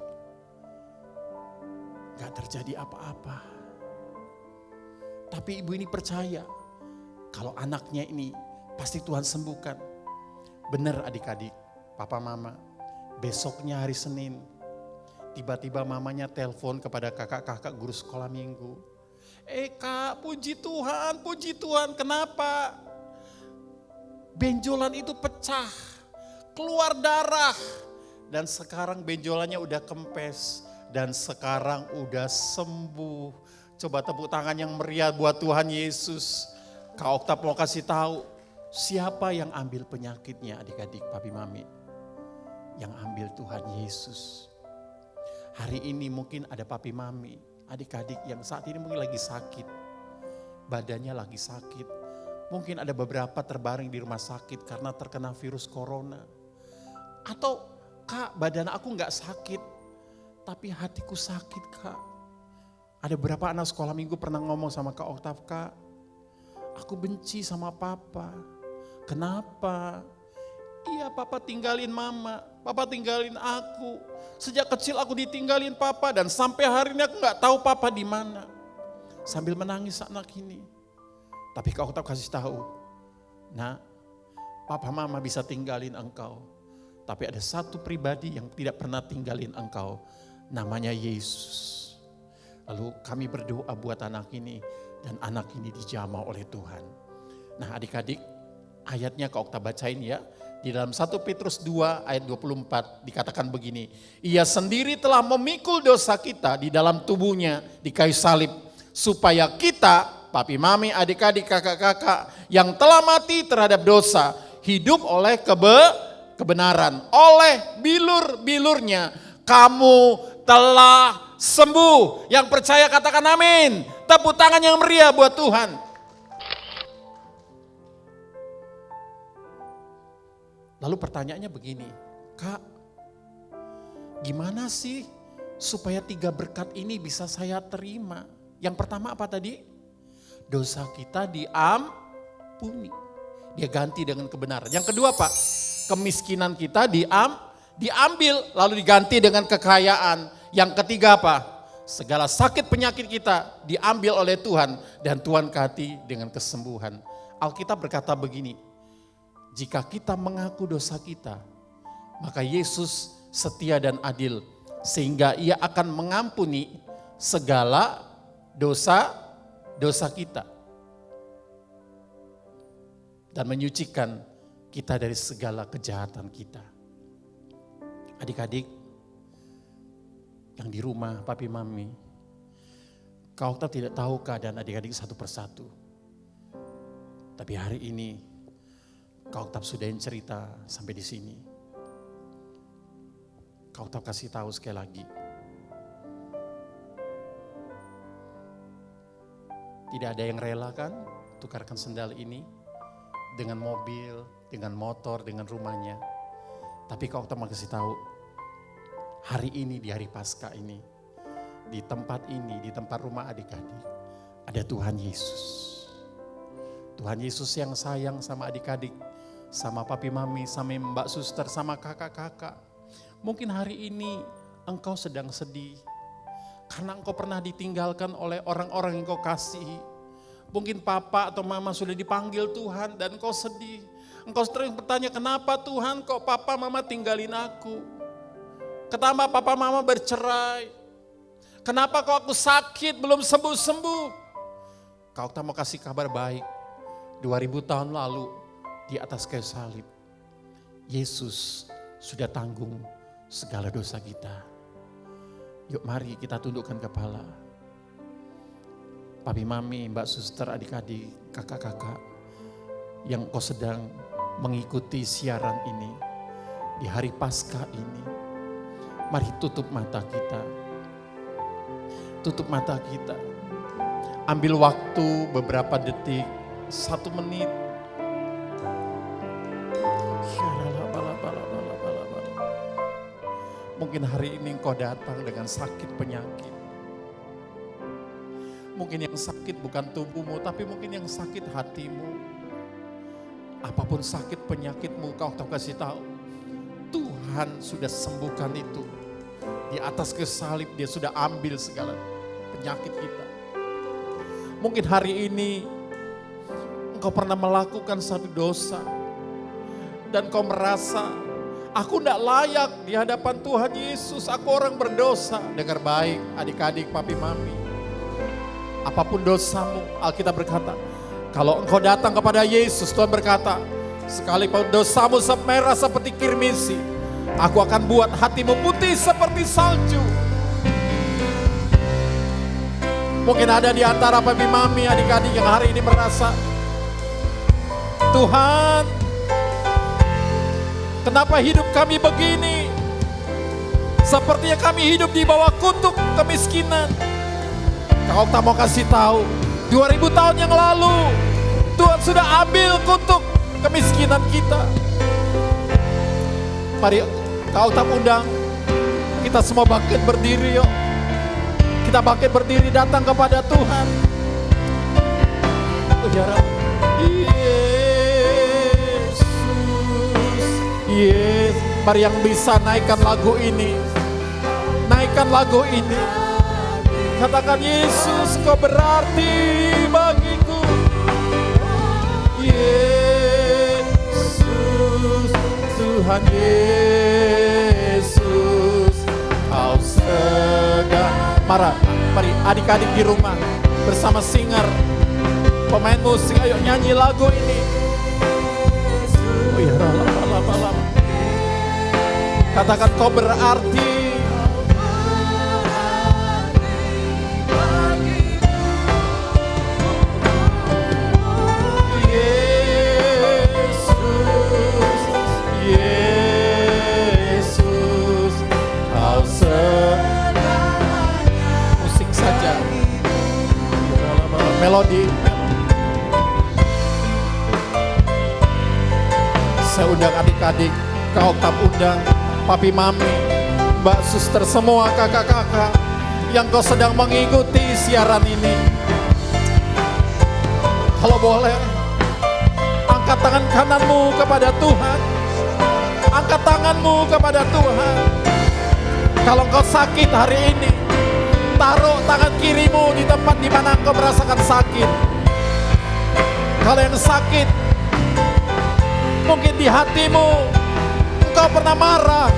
Gak terjadi apa-apa. Tapi ibu ini percaya kalau anaknya ini pasti Tuhan sembuhkan. Benar adik-adik, papa mama. Besoknya hari Senin, tiba-tiba mamanya telepon kepada kakak-kakak guru sekolah minggu. Kak, puji Tuhan, kenapa? Benjolan itu pecah, keluar darah. Dan sekarang benjolannya udah kempes. Dan sekarang udah sembuh. Coba tepuk tangan yang meriah buat Tuhan Yesus. Kak Oktav mau kasih tahu, siapa yang ambil penyakitnya adik-adik, papi mami? Yang ambil Tuhan Yesus. Hari ini mungkin ada papi mami, adik-adik yang saat ini mungkin lagi sakit. Badannya lagi sakit. Mungkin ada beberapa terbaring di rumah sakit karena terkena virus corona. Atau Kak, badan aku gak sakit. Tapi hatiku sakit Kak. Ada beberapa anak sekolah minggu pernah ngomong sama Kak Oktav, Kak, aku benci sama papa. Kenapa? Iya, papa tinggalin mama, papa tinggalin aku. Sejak kecil aku ditinggalin papa dan sampai hari ini aku gak tahu papa di mana. Sambil menangis anak ini. Tapi Kak Oktav kasih tahu, nak, papa mama bisa tinggalin engkau. Tapi ada satu pribadi yang tidak pernah tinggalin engkau, namanya Yesus. Lalu kami berdoa buat anak ini dan anak ini dijamah oleh Tuhan. Nah adik-adik, ayatnya Kak Oktav bacain ya. Di dalam 1 Petrus 2 ayat 24 dikatakan begini. Ia sendiri telah memikul dosa kita di dalam tubuhnya di kayu salib. Supaya kita, papi mami, adik-adik, kakak-kakak yang telah mati terhadap dosa. Hidup oleh kebenaran. Oleh bilur-bilurnya kamu telah sembuh. Yang percaya katakan amin. Tepuk tangan yang meriah buat Tuhan. Lalu pertanyaannya begini, Kak, gimana sih supaya 3 berkat ini bisa saya terima? Yang pertama apa tadi? Dosa kita diampuni. Dia ganti dengan kebenaran. Yang kedua Pak, kemiskinan kita diambil lalu diganti dengan kekayaan. Yang ketiga apa? Segala sakit penyakit kita diambil oleh Tuhan dan Tuhan ganti dengan kesembuhan. Alkitab berkata begini, jika kita mengaku dosa kita, maka Yesus setia dan adil sehingga Ia akan mengampuni segala dosa kita dan menyucikan kita dari segala kejahatan kita. Adik-adik yang di rumah, papi mami, Kak Oktav tidak tahu keadaan adik-adik satu persatu. Tapi hari ini Kak Oktav sudahin cerita sampai di sini. Kak Oktav kasih tahu sekali lagi. Tidak ada yang rela kan tukarkan sendal ini dengan mobil, dengan motor, dengan rumahnya. Tapi Kak Oktav mau kasih tahu, hari ini di hari Paskah ini, di tempat ini, di tempat rumah adik-adik, ada Tuhan Yesus. Tuhan Yesus yang sayang sama adik-adik, sama papi mami, sama mbak suster, sama kakak-kakak. Mungkin hari ini engkau sedang sedih, karena engkau pernah ditinggalkan oleh orang-orang yang engkau kasihi. Mungkin papa atau mama sudah dipanggil Tuhan dan engkau sedih. Engkau sering bertanya, kenapa Tuhan kok papa mama tinggalin aku? Kenapa papa mama bercerai? Kenapa kok aku sakit belum sembuh-sembuh? Kak Oktav mau kasih kabar baik. 2000 tahun lalu di atas kayu salib, Yesus sudah tanggung segala dosa kita. Yuk mari kita tundukkan kepala. Papi mami, mbak suster, adik-adik, kakak-kakak yang kau sedang mengikuti siaran ini di hari Paskah ini. Mari tutup mata kita. Tutup mata kita. Ambil waktu beberapa detik, 1 menit. Mungkin hari ini engkau datang dengan sakit penyakit. Mungkin yang sakit bukan tubuhmu, tapi mungkin yang sakit hatimu. Apapun sakit penyakitmu, Kak Oktav kasih tahu, Tuhan sudah sembuhkan itu. Di atas kayu salib Dia sudah ambil segala penyakit kita. Mungkin hari ini engkau pernah melakukan satu dosa dan kau merasa, aku tidak layak di hadapan Tuhan Yesus, aku orang berdosa. Dengar baik adik-adik, papi mami. Apapun dosamu, Alkitab berkata, kalau engkau datang kepada Yesus, Tuhan berkata, sekalipun dosamu merah seperti kirmisi, aku akan buat hatimu putih seperti salju. Mungkin ada di antara papi mami, adik-adik yang hari ini merasa, Tuhan, kenapa hidup kami begini? Sepertinya kami hidup di bawah kutuk kemiskinan. Kak Oktav mau kasih tahu, 2000 tahun yang lalu Tuhan sudah ambil kutuk kemiskinan kita. Mari Kak Oktav undang kita semua bangkit berdiri yuk. Kita bangkit berdiri datang kepada Tuhan. Oh ya Rabb. Yesus, yes. Mari yang bisa naikkan lagu ini. Naikkan lagu ini. Katakan, Yesus, Kau berarti bagiku. Yesus, Tuhan Yesus, Kau segala. Mari adik-adik di rumah bersama singer, pemain musik, ayo nyanyi lagu ini. Oh ya, lala. Katakan, Kau berarti. Yesus, Kau musik saja. Melodi. Saya undang adik-adik, Kak Oktap undang papi mami, mbak suster, semua kakak-kakak yang kau sedang mengikuti siaran ini. Kalau boleh, angkat tangan kananmu kepada Tuhan. Angkat tanganmu kepada Tuhan. Kalau kau sakit hari ini, taruh tangan kirimu di tempat di mana engkau merasakan sakit. Kalau yang sakit, mungkin di hatimu, engkau pernah marah,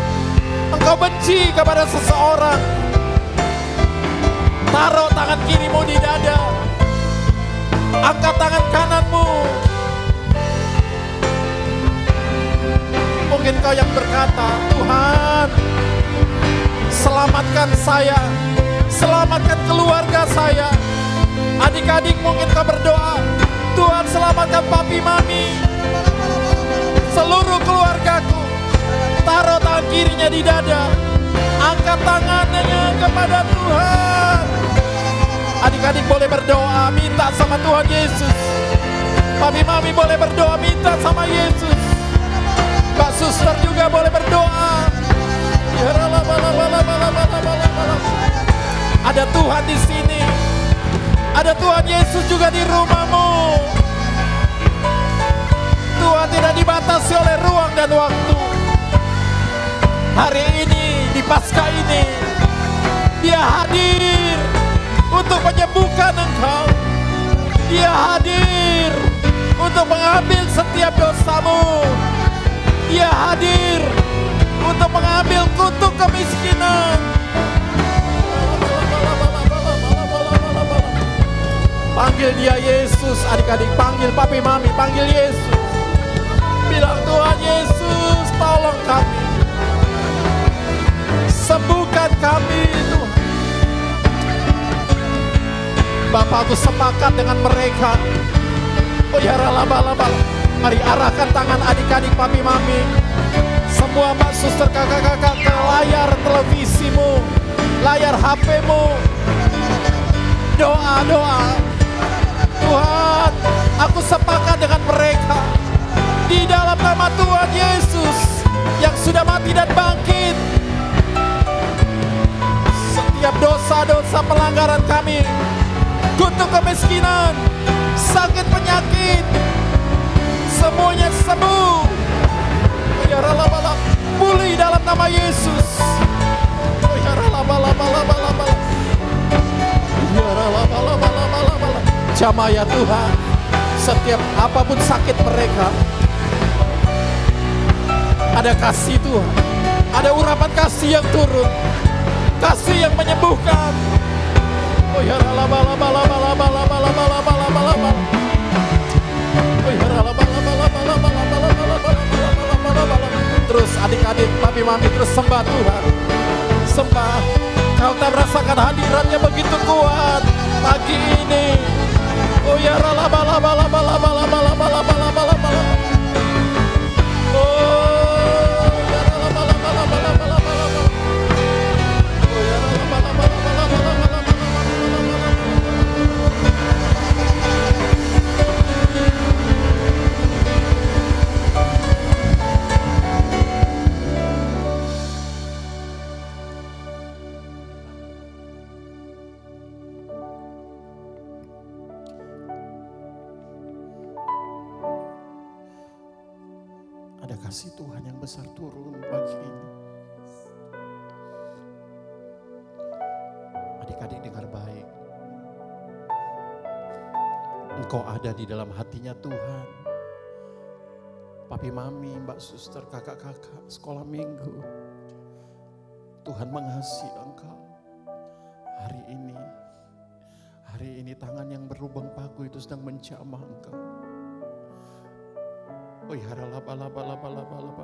engkau benci kepada seseorang. Taruh tangan kirimu di dada. Angkat tangan kananmu. Mungkin kau yang berkata, Tuhan, selamatkan saya, selamatkan keluarga saya. Adik-adik mungkin kau berdoa, Tuhan selamatkan papi mami, seluruh keluargaku. Taruh tangan kirinya di dada. Angkat tangannya kepada Tuhan. Adik-adik boleh berdoa, minta sama Tuhan Yesus. Papi mami boleh berdoa, minta sama Yesus. Mbak suster juga boleh berdoa. Ada Tuhan di sini. Ada Tuhan Yesus juga di rumahmu. Tuhan tidak dibatasi oleh ruang dan waktu. Hari ini, di Paskah ini, Dia hadir untuk menyembuhkan engkau. Dia hadir untuk mengambil setiap dosamu. Dia hadir untuk mengambil kutuk kemiskinan. Panggil Dia Yesus, adik-adik, panggil papi mami, panggil Yesus. Bilang, Tuhan Yesus, tolong kami. Sembuhkan kami, Tuhan. Bapak, aku sepakat dengan mereka. Oh ya, laba-laba. Mari arahkan tangan adik-adik, papi mami, semua mbak suster, kakak-kakak ke layar televisimu, layar HP-mu. Doa. Tuhan, aku sepakat dengan mereka. Di dalam nama Tuhan Yesus yang sudah mati dan bangkit. Setiap dosa-dosa pelanggaran kami, kutuk kemiskinan, sakit penyakit, semuanya sembuh. Ya rala-bala, pulih dalam nama Yesus. Ya rala-bala. Ya rala-bala. Jamah ya Tuhan, setiap apapun sakit mereka, ada kasih Tuhan, ada urapan kasih yang turun, kasih yang menyembuhkan. Oh ya rala-bala. Terus adik-adik, papi mami, terus sembah Tuhan. Sembah. Kau tak merasakan hadiratnya begitu kuat pagi ini. Oh ya rala-bala. kasih Tuhan yang besar turun pagi ini. Adik-adik dengar baik. Engkau ada di dalam hatinya Tuhan. Papi mami, mbak suster, kakak-kakak, sekolah minggu. Tuhan mengasihi engkau. Hari ini tangan yang berlubang paku itu sedang menjamah engkau. Oh ya, laba.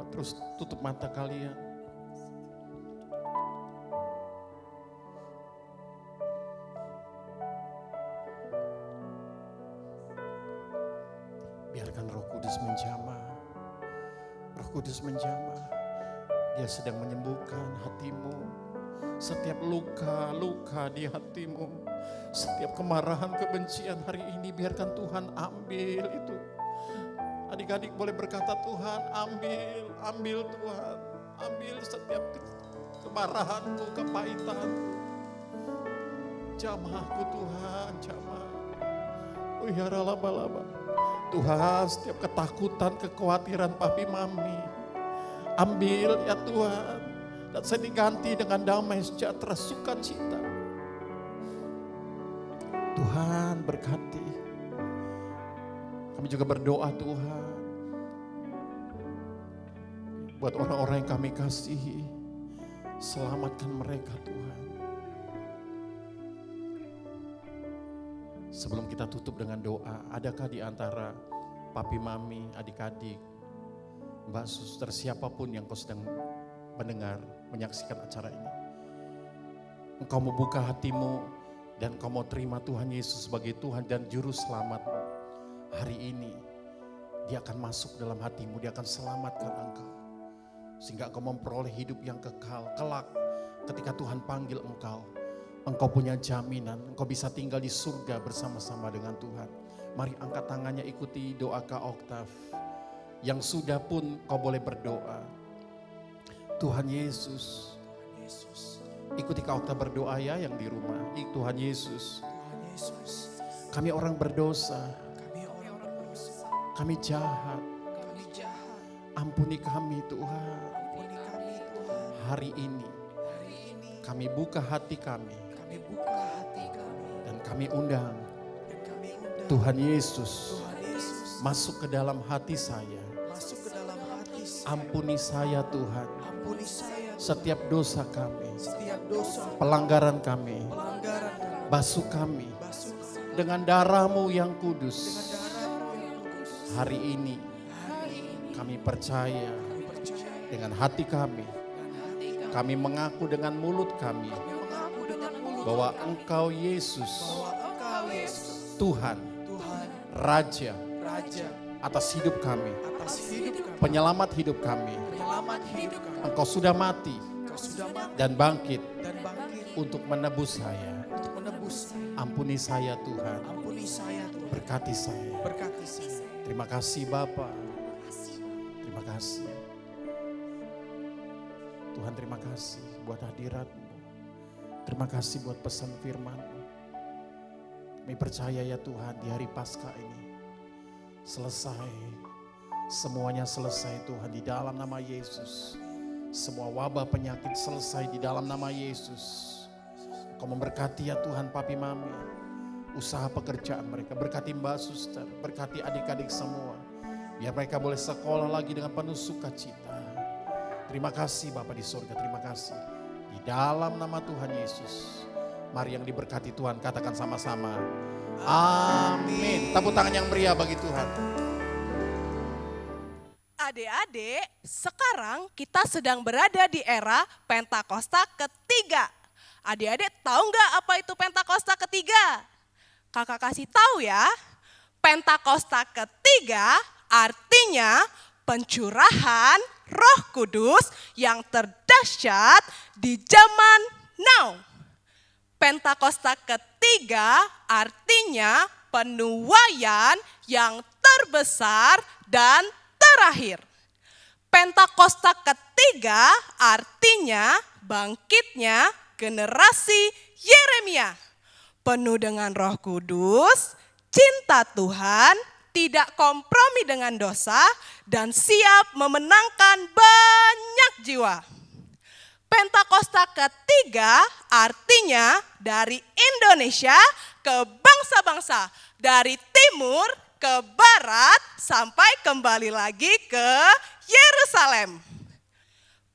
Terus tutup mata kalian. Biarkan Roh Kudus menjamah. Roh Kudus menjamah. Dia sedang menyembuhkan hatimu. Setiap luka-luka di hatimu. Setiap kemarahan, kebencian hari ini biarkan Tuhan ambil itu. Adik-adik boleh berkata, Tuhan ambil Tuhan. Ambil setiap kemarahanku, kepahitanku. Jamahku Tuhan, jamah. Oh ya laba. Tuhan, setiap ketakutan, kekhawatiran papi mami. Ambil ya Tuhan. Dan saya diganti dengan damai sejahtera, sukacita. Tuhan berkati. Kami juga berdoa Tuhan. Buat orang-orang yang kami kasihi. Selamatkan mereka Tuhan. Sebelum kita tutup dengan doa, adakah di antara papi mami, adik-adik, mbak suster, siapapun yang kau sedang mendengar, menyaksikan acara ini. Engkau mau buka hatimu dan kau mau terima Tuhan Yesus sebagai Tuhan dan Juru Selamat. Hari ini Dia akan masuk dalam hatimu, Dia akan selamatkan engkau. Sehingga engkau memperoleh hidup yang kekal, kelak ketika Tuhan panggil engkau. Engkau punya jaminan, engkau bisa tinggal di surga bersama-sama dengan Tuhan. Mari angkat tangannya, ikuti doa Kak Oktav. Yang sudah pun kau boleh berdoa. Tuhan Yesus, ikuti Kak Oktav berdoa ya yang di rumah. Tuhan Yesus, kami orang berdosa, kami jahat. Ampuni kami Tuhan. Hari ini kami buka hati kami. Dan kami undang Tuhan Yesus masuk ke dalam hati saya. Ampuni saya Tuhan. Setiap dosa kami, pelanggaran kami, basuh kami dengan darah-Mu yang kudus. Hari ini kami percaya dengan hati kami. Kami mengaku dengan mulut kami bahwa Engkau Yesus, Tuhan, Raja atas hidup kami, penyelamat hidup kami. Engkau sudah mati dan bangkit untuk menebus saya. Ampuni saya Tuhan, berkati saya. Terima kasih Bapa. Terima kasih. Tuhan, terima kasih buat hadirat-Mu. Terima kasih buat pesan firman-Mu. Kami percaya ya Tuhan, di hari Paskah ini selesai. Semuanya selesai Tuhan di dalam nama Yesus. Semua wabah penyakit selesai di dalam nama Yesus. Kau memberkati ya Tuhan papi mami. Usaha pekerjaan mereka, berkati mbak suster, berkati adik-adik semua. Biar mereka boleh sekolah lagi dengan penuh sukacita. Terima kasih Bapa di surga, terima kasih. Di dalam nama Tuhan Yesus. Mari yang diberkati Tuhan, katakan sama-sama. Amin. Tepuk tangan yang meriah bagi Tuhan. Adik-adik, sekarang kita sedang berada di era Pentakosta ketiga. Adik-adik tahu nggak apa itu Pentakosta ketiga? Kakak kasih tahu ya. Pentakosta ketiga artinya pencurahan Roh Kudus yang terdahsyat di zaman now. Pentakosta ketiga artinya penuaian yang terbesar dan terakhir. Pentakosta ketiga artinya bangkitnya generasi Yeremia. Penuh dengan Roh Kudus, cinta Tuhan, tidak kompromi dengan dosa, dan siap memenangkan banyak jiwa. Pentakosta ketiga artinya dari Indonesia ke bangsa-bangsa, dari timur ke barat sampai kembali lagi ke Yerusalem.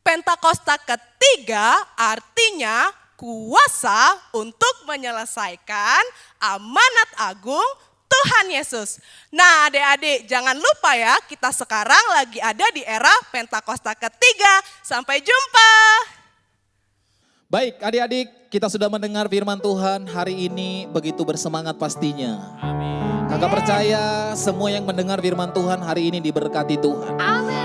Pentakosta ketiga artinya kuasa untuk menyelesaikan amanat agung Tuhan Yesus. Nah, adik-adik jangan lupa ya, kita sekarang lagi ada di era Pentakosta ketiga. Sampai jumpa. Baik adik-adik, kita sudah mendengar firman Tuhan hari ini begitu bersemangat pastinya. Kakak percaya semua yang mendengar firman Tuhan hari ini diberkati Tuhan.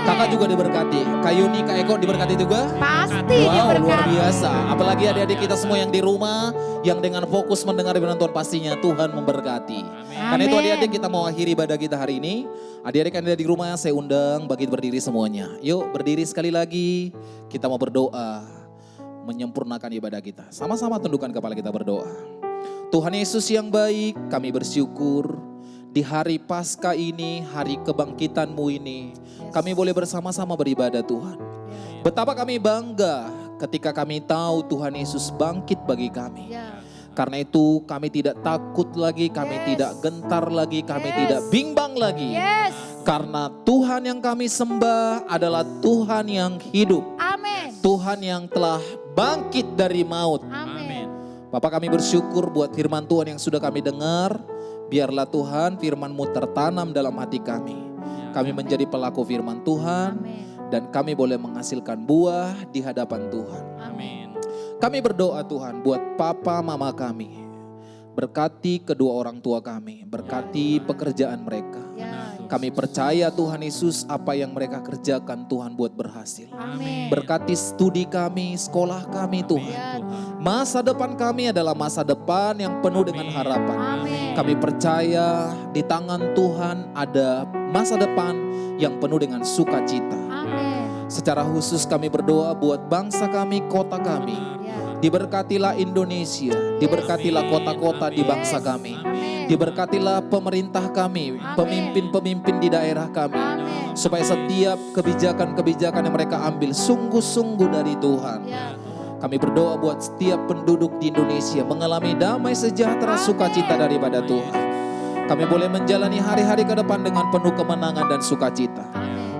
Kakak juga diberkati. Kak Yuni, Kak Eko diberkati juga? Pasti Wow, diberkati. luar biasa. Apalagi adik-adik kita semua yang di rumah, yang dengan fokus mendengar firman Tuhan pastinya Tuhan memberkati. Karena itu adik-adik kita mau akhiri ibadah kita hari ini. Adik-adik yang ada di rumah saya undang bagi berdiri semuanya. Yuk berdiri sekali lagi, kita mau berdoa. Menyempurnakan ibadah kita. Sama-sama tundukkan kepala kita berdoa. Tuhan Yesus yang baik, kami bersyukur di hari Paskah ini, hari kebangkitan-Mu ini, kami boleh bersama-sama beribadah Tuhan. Betapa kami bangga ketika kami tahu Tuhan Yesus bangkit bagi kami. Karena itu kami tidak takut lagi, kami tidak gentar lagi, kami tidak bimbang lagi. Karena Tuhan yang kami sembah adalah Tuhan yang hidup. Amin. Tuhan yang telah bangkit dari maut. Amin. Bapak kami bersyukur buat firman Tuhan yang sudah kami dengar. Biarlah Tuhan firman-Mu tertanam dalam hati kami. Kami menjadi pelaku firman Tuhan. Amin. Dan kami boleh menghasilkan buah di hadapan Tuhan. Amin. Kami berdoa Tuhan buat papa mama kami. Berkati kedua orang tua kami. Berkati pekerjaan mereka. Kami percaya Tuhan Yesus apa yang mereka kerjakan Tuhan buat berhasil. Amin. Berkati studi kami, sekolah kami Tuhan. Masa depan kami adalah masa depan yang penuh dengan harapan. Amin. Kami percaya di tangan Tuhan ada masa depan yang penuh dengan sukacita. Amin. Secara khusus kami berdoa buat bangsa kami, kota kami. Diberkatilah Indonesia, diberkatilah kota-kota di bangsa kami. Diberkatilah pemerintah kami, pemimpin-pemimpin di daerah kami. Supaya setiap kebijakan-kebijakan yang mereka ambil sungguh-sungguh dari Tuhan. Kami berdoa buat setiap penduduk di Indonesia mengalami damai sejahtera sukacita daripada Tuhan. Kami boleh menjalani hari-hari ke depan dengan penuh kemenangan dan sukacita.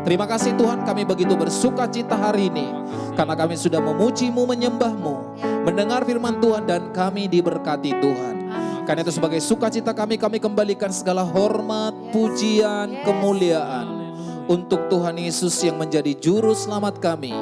Terima kasih Tuhan, kami begitu bersukacita hari ini. Karena kami sudah memuji-Mu, menyembah-Mu, mendengar firman Tuhan dan kami diberkati Tuhan. Karena itu sebagai sukacita kami kembalikan segala hormat, pujian, kemuliaan. Untuk Tuhan Yesus yang menjadi juru selamat kami.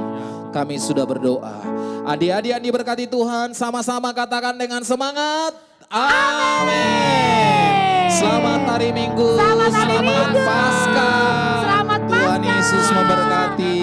Kami sudah berdoa. Adik-adik yang diberkati Tuhan, sama-sama katakan dengan semangat. Amin. Selamat hari Minggu, selamat Paskah. Selamat Paskah. Tuhan Yesus memberkati.